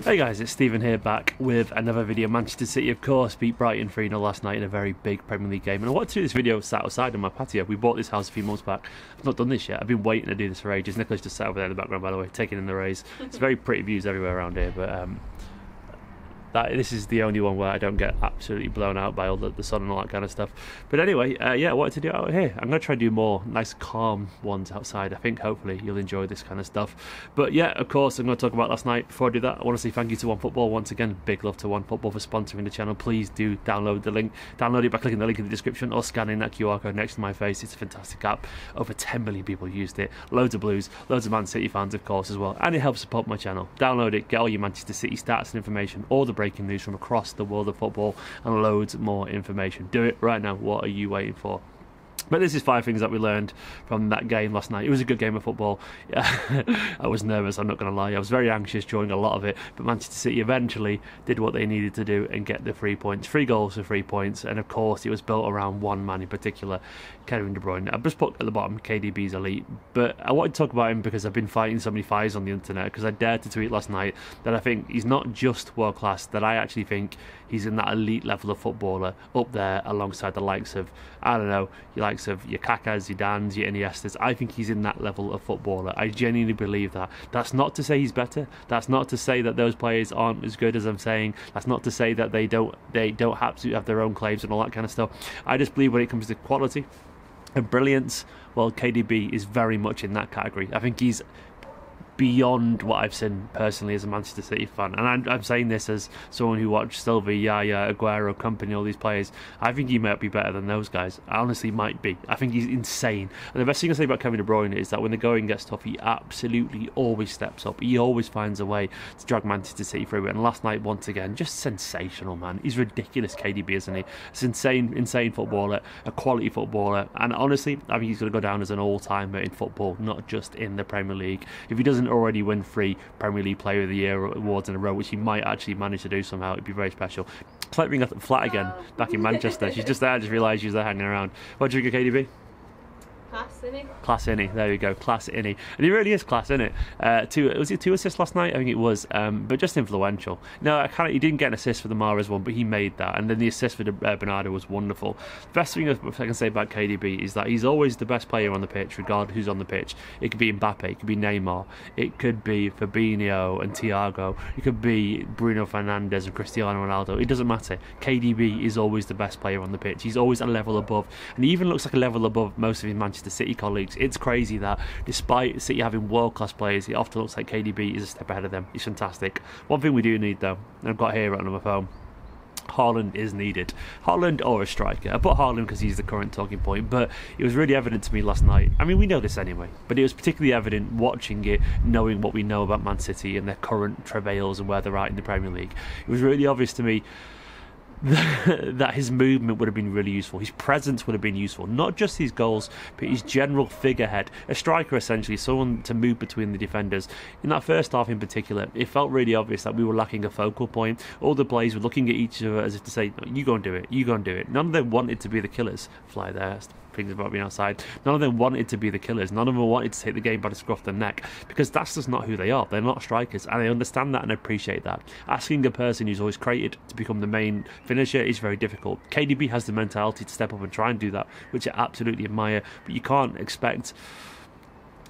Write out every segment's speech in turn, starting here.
Hey guys, it's Stephen here, back with another video. Manchester City, of course, beat Brighton 3-0 last night in a very big Premier League game. And I wanted to do this video sat outside on my patio. We bought this house a few months back. I've not done this yet. I've been waiting to do this for ages. Nicholas just sat over there in the background, by the way, taking in the rays. It's very pretty views everywhere around here, but this is the only one where I don't get absolutely blown out by all the sun and all that kind of stuff. But anyway, yeah, I wanted to do it out here. I'm going to try and do more nice calm ones outside. I think hopefully you'll enjoy this kind of stuff. But yeah, of course, I'm going to talk about last night. Before I do that, I want to say thank you to OneFootball once again. Big love to OneFootball for sponsoring the channel. Please do download the link. Download it by clicking the link in the description or scanning that QR code next to my face. It's a fantastic app. Over 10 million people used it. Loads of Blues, loads of Man City fans, of course, as well. And it helps support my channel. Download it, get all your Manchester City stats and information, all the breaking news from across the world of football, and loads more information. Do it right now. What are you waiting for? But this is 5 things that we learned from that game last night. It was a good game of football. Yeah, I was nervous, I'm not going to lie. I was very anxious during a lot of it. But Manchester City eventually did what they needed to do and get the 3 points. 3 goals for 3 points. And of course, it was built around one man in particular, Kevin De Bruyne. I've just put at the bottom, KDB's elite. But I wanted to talk about him because I've been fighting so many fires on the internet. Because I dared to tweet last night that I think he's not just world class, that I actually think he's in that elite level of footballer up there alongside the likes of, I don't know, your likes of your Kakas, your Dans, your Iniestas. I think he's in that level of footballer. I genuinely believe that. That's not to say he's better. That's not to say that those players aren't as good as I'm saying. That's not to say that they don't have to have their own claims and all that kind of stuff. I just believe when it comes to quality and brilliance, well, KDB is very much in that category. I think he's beyond what I've seen personally as a Manchester City fan, and I'm saying this as someone who watched Silva, Yaya, Aguero, Kompany, all these players. I think he might be better than those guys. I honestly might be. I think he's insane. And the best thing I say about Kevin De Bruyne is that when the going gets tough, he absolutely always steps up. He always finds a way to drag Manchester City through it. And last night, once again, just sensational, man. He's ridiculous, KDB, isn't he? It's insane footballer, a quality footballer, and honestly, I think he's going to go down as an all-timer in football, not just in the Premier League. If he doesn't already win 3 Premier League Player of the Year awards in a row, which he might actually manage to do somehow, it'd be very special. It's like being at the flat again, back in Manchester. She's just there, I just realised she was there hanging around. What do you think of KDB? Class, innit? Class, innit? There we go, class, innit? And he really is class, innit? Was it 2 assists last night? I think it was, but just influential. No, he didn't get an assist for the Mahrez one, but he made that, and then the assist for Bernardo was wonderful. The best thing I can say about KDB is that he's always the best player on the pitch, regardless who's on the pitch. It could be Mbappe, it could be Neymar, it could be Fabinho and Thiago, it could be Bruno Fernandes and Cristiano Ronaldo. It doesn't matter. KDB is always the best player on the pitch. He's always a level above, and he even looks like a level above most of his Manchester City colleagues. It's crazy that despite City having world-class players, it often looks like KDB is a step ahead of them. He's fantastic. One thing we do need, though, and I've got here on my phone, Haaland is needed. Haaland or a striker. I put Haaland because he's the current talking point, but it was really evident to me last night. I mean, we know this anyway, but it was particularly evident watching it, knowing what we know about Man City and their current travails and where they're at in the Premier League. It was really obvious to me that his movement would have been really useful. His presence would have been useful. Not just his goals, but his general figurehead. A striker, essentially, someone to move between the defenders. In that first half in particular, it felt really obvious that we were lacking a focal point. All the players were looking at each other as if to say, you go and do it, you go and do it. None of them wanted to be the killers. Fly there. Things about being outside. None of them wanted to be the killers. None of them wanted to take the game by the scruff of the neck, because that's just not who they are. They're not strikers, and I understand that and appreciate that. Asking a person who's always created to become the main finisher is very difficult. KDB has the mentality to step up and try and do that, which I absolutely admire, but you can't expect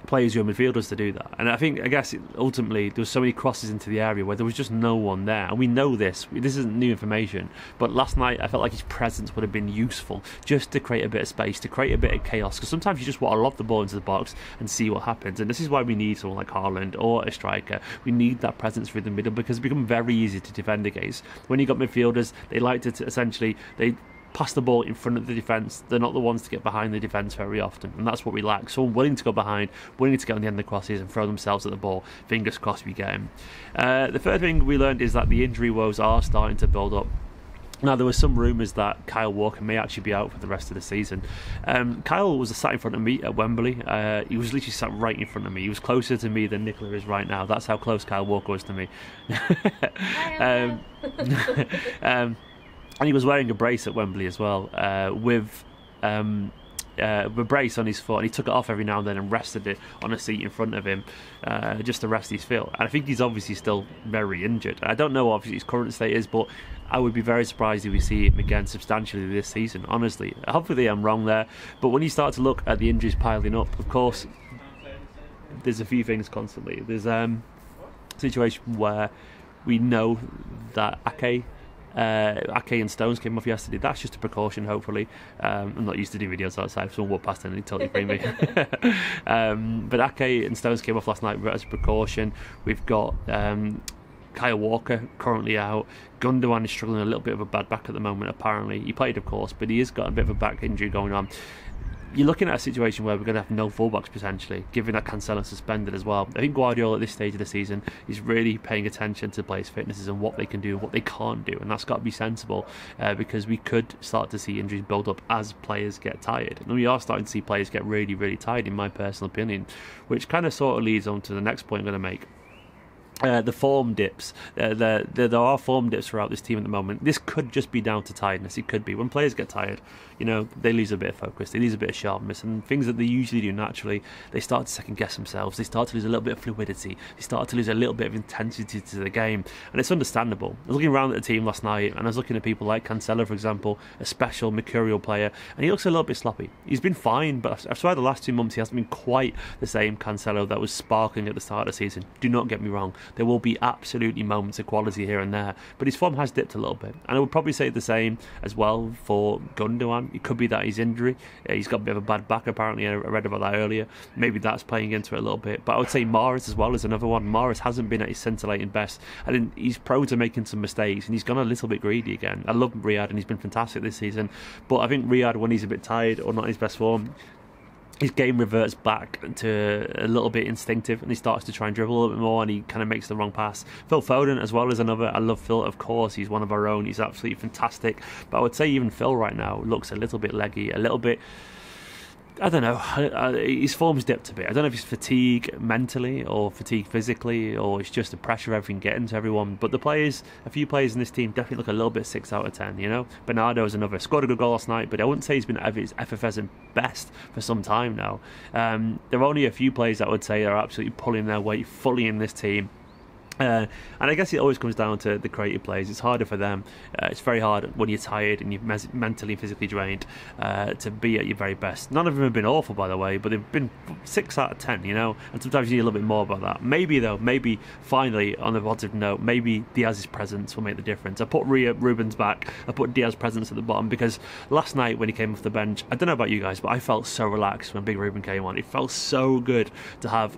players who are midfielders to do that. And I guess ultimately there was so many crosses into the area where there was just no one there, and we know this isn't new information, but last night I felt like his presence would have been useful just to create a bit of space, to create a bit of chaos, because sometimes you just want to lob the ball into the box and see what happens. And this is why we need someone like Haaland or a striker. We need that presence through the middle, because it's become very easy to defend against. When you've got midfielders, they like to essentially pass the ball in front of the defence. They're not the ones to get behind the defence very often, and that's what we lack. Someone willing to go behind, willing to get on the end of the crosses and throw themselves at the ball. Fingers crossed we get him. The third thing we learned is that the injury woes are starting to build up. Now, there were some rumours that Kyle Walker may actually be out for the rest of the season. Kyle was sat in front of me at Wembley. He was literally sat right in front of me. He was closer to me than Nicola is right now. That's how close Kyle Walker was to me. And he was wearing a brace at Wembley as well, with a brace on his foot, and he took it off every now and then and rested it on a seat in front of him just to rest his foot. And I think he's obviously still very injured. I don't know obviously his current state is, but I would be very surprised if we see him again substantially this season, honestly. Hopefully I'm wrong there, but when you start to look at the injuries piling up, of course, there's a few things constantly. There's a situation where we know that Ake and Stones came off yesterday. That's just a precaution, hopefully. I'm not used to do videos outside. If someone walked past and they totally free me. But Ake and Stones came off last night as a precaution. We've got Kyle Walker currently out. Gundogan is struggling a little bit of a bad back at the moment, apparently. He played, of course, but he has got a bit of a back injury going on. You're looking at a situation where we're going to have no fullbacks potentially, given that Cancelo suspended as well. I think Guardiola at this stage of the season is really paying attention to players' fitnesses and what they can do and what they can't do, and that's got to be sensible because we could start to see injuries build up as players get tired. And we are starting to see players get really, really tired, in my personal opinion, which kind of sort of leads on to the next point I'm going to make. The form dips. There are form dips throughout this team at the moment. This could just be down to tiredness. It could be. When players get tired, you know, they lose a bit of focus, they lose a bit of sharpness, and things that they usually do naturally, they start to second guess themselves, they start to lose a little bit of fluidity, they start to lose a little bit of intensity to the game, and it's understandable. I was looking around at the team last night, and I was looking at people like Cancelo, for example, a special mercurial player, and he looks a little bit sloppy. He's been fine, but I swear the last 2 months he hasn't been quite the same Cancelo that was sparkling at the start of the season. Do not get me wrong, there will be absolutely moments of quality here and there, but his form has dipped a little bit, and I would probably say the same as well for Gundogan. It could be that his injury, he's got a bit of a bad back apparently. I read about that earlier. Maybe that's playing into it a little bit, but I would say Mahrez as well is another one. Mahrez hasn't been at his scintillating best. I think he's prone to making some mistakes, and he's gone a little bit greedy again. I love Riyad, and he's been fantastic this season, but I think Riyad, when he's a bit tired or not in his best form, his game reverts back to a little bit instinctive, and he starts to try and dribble a little bit more, and he kind of makes the wrong pass. Phil Foden as well as another. I love Phil, of course. He's one of our own. He's absolutely fantastic. But I would say even Phil right now looks a little bit leggy, a little bit, I don't know, his form's dipped a bit. I don't know if it's fatigue mentally or fatigue physically, or it's just the pressure of everything getting to everyone. But the players, a few players in this team definitely look a little bit 6 out of 10, you know? Bernardo is another. Scored a good goal last night, but I wouldn't say he's been at his FFS best for some time now. There are only a few players that I would say are absolutely pulling their weight fully in this team. And I guess it always comes down to the creative players. It's harder for them. It's very hard when you're tired and you're mentally and physically drained to be at your very best. None of them have been awful, by the way, but they've been 6 out of 10, you know, and sometimes you need a little bit more about that. Maybe, though, maybe finally, on a positive note, maybe Diaz's presence will make the difference. I put Ruben's back, I put Diaz's presence at the bottom, because last night when he came off the bench, I don't know about you guys, but I felt so relaxed when Big Ruben came on. It felt so good to have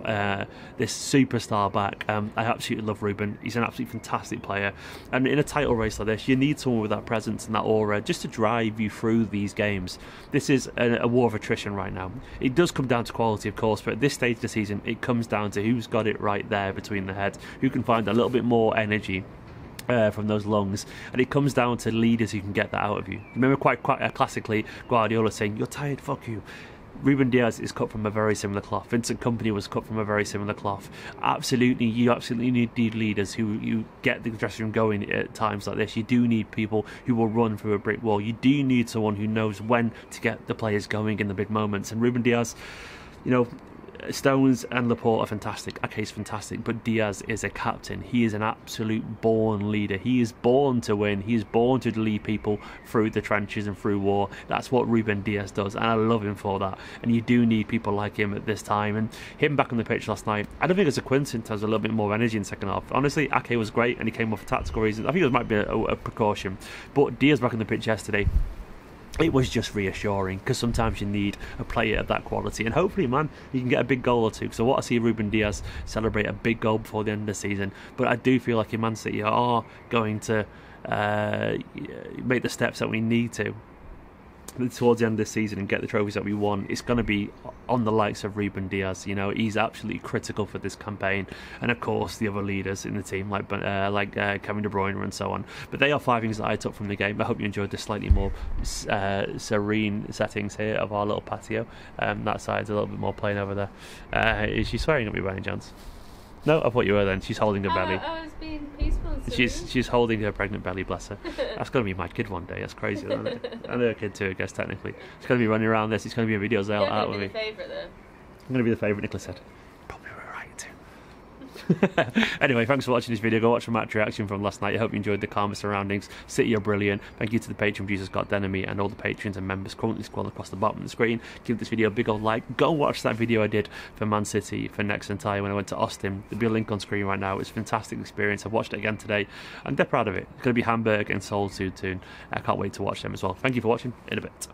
this superstar back. I absolutely love Ruben. He's an absolutely fantastic player, and in a title race like this you need someone with that presence and that aura just to drive you through these games. This is a war of attrition right now. It does come down to quality, of course, but at this stage of the season it comes down to who's got it right there between the heads, who can find a little bit more energy from those lungs, and it comes down to leaders who can get that out of you. Remember quite classically Guardiola saying, "You're tired, fuck you." Ruben Dias is cut from a very similar cloth. Vincent Kompany was cut from a very similar cloth. You absolutely need leaders who get the dressing room going at times like this. You do need people who will run through a brick wall. You do need someone who knows when to get the players going in the big moments. And Ruben Dias, you know, Stones and Laporte are fantastic. Ake's fantastic, but Diaz is a captain. He is an absolute born leader. He is born to win. He is born to lead people through the trenches and through war. That's what Ruben Dias does, and I love him for that. And you do need people like him at this time. And him back on the pitch last night, I don't think it's a coincidence to have a little bit more energy in the second half. Honestly, Ake was great, and he came off for tactical reasons. I think it might be a precaution. But Diaz back on the pitch yesterday, it was just reassuring, because sometimes you need a player of that quality, and hopefully, man, you can get a big goal or two. So I want to see Ruben Dias celebrate a big goal before the end of the season, but I do feel like Man City are going to make the steps that we need to towards the end of the season and get the trophies that we want. It's going to be on the likes of Ruben Dias. You know, he's absolutely critical for this campaign, and of course the other leaders in the team like Kevin De Bruyne and so on. But they are 5 things that I took from the game. I hope you enjoyed the slightly more serene settings here of our little patio. That side's a little bit more plain over there. Is she swearing at me by any chance? No, I thought you were then. She's holding her belly. I was being peaceful and She's holding her pregnant belly, bless her. That's going to be my kid one day. That's crazy, isn't it? And her kid too, I guess, technically. She's going to be running around this. It's going to be a video sale out with me. You're going to be the favourite, though. I'm going to be the favourite, Nicola said. Probably right too. Anyway, thanks for watching this video. Go watch the match reaction from last night. I hope you enjoyed the calmer surroundings. City are brilliant. Thank you to the Patreon producers, 𝐿𝑝ℎ𝑒𝑛𝑚𝑒, and all the patrons and members currently scrolling across the bottom of the screen. Give this video a big old like. Go watch that video I did for Man City for next entire when I went to Austin. There'll be a link on screen right now. It's a fantastic experience. I've watched it again today and they're proud of it. It's going to be Hamburg and Seoul soon. I can't wait to watch them as well. Thank you for watching. In a bit.